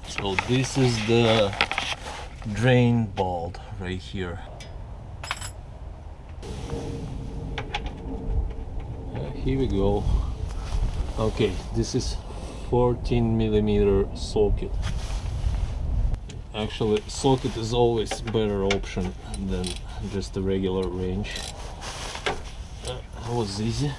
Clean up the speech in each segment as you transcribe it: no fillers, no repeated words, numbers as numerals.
So this is the drain bolt right here. Here we go. Okay, this is 14mm socket. Actually, socket is always better option than just a regular wrench. That was easy.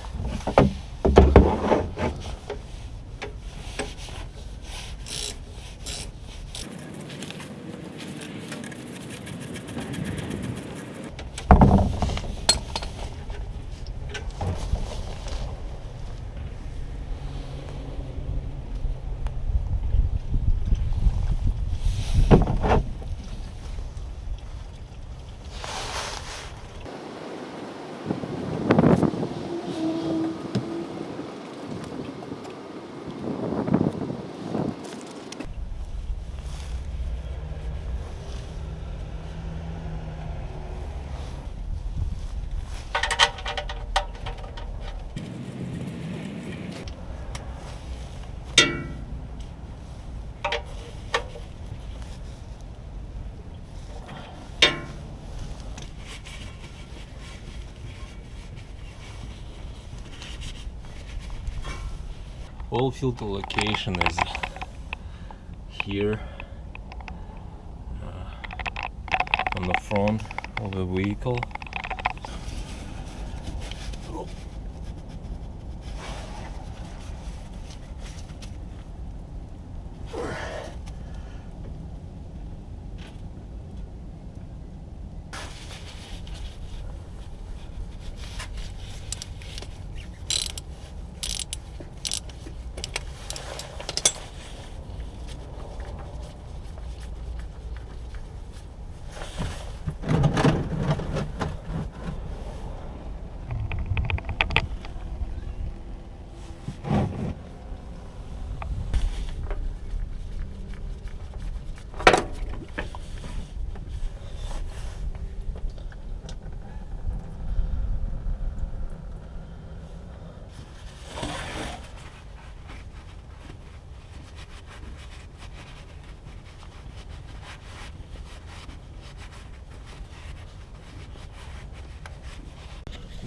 Oil filter location is here on the front of the vehicle.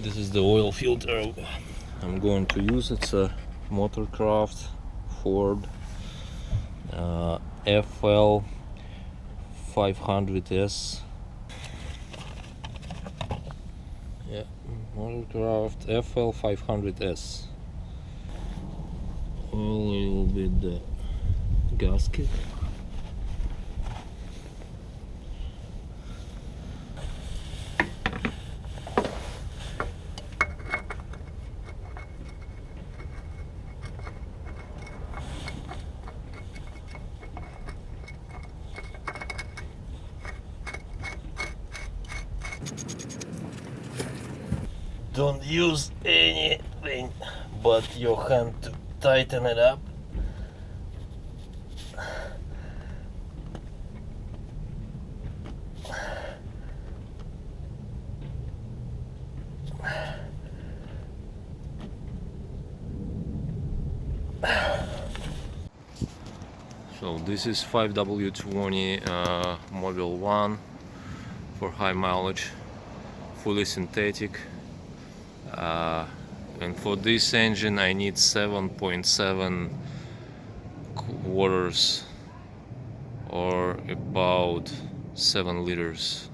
This is the oil filter I'm going to use. It's a Motorcraft Ford FL500S. Yeah, Motorcraft FL500S. Oil a little bit the gasket. Don't use anything but your hand to tighten it up. So this is 5W20 Mobil 1 for high mileage, fully synthetic. And for this engine I need 7.7 quarters, or about 7 liters.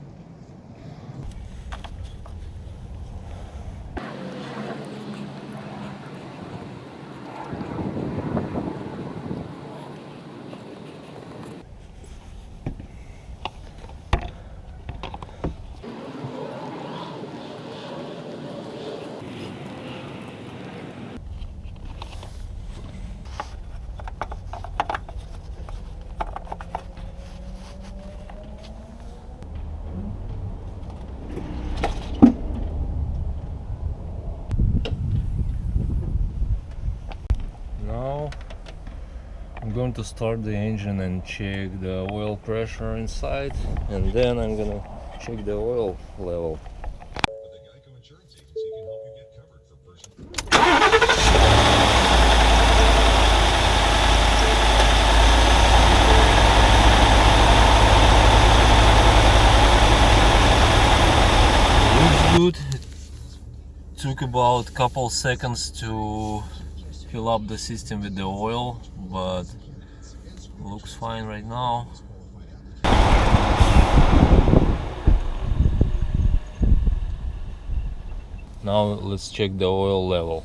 I'm going to start the engine and check the oil pressure inside, and then I'm gonna check the oil level. The Geico Insurance Agency can help you get covered for personal about couple seconds to fill up the system with the oil, but looks fine right now. Now let's check the oil level.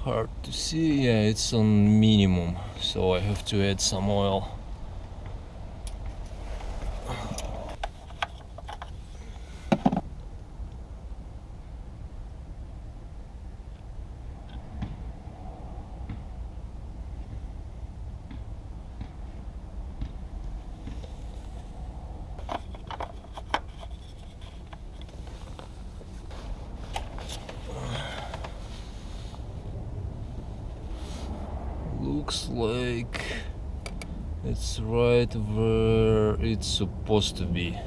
Hard to see, yeah, it's on minimum, so I have to add some oil. Looks like it's right where it's supposed to be,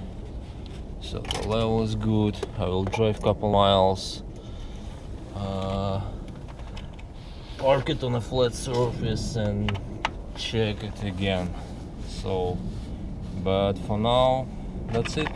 so the level is good. I will drive couple miles, park it on a flat surface and check it again. So, but for now, that's it.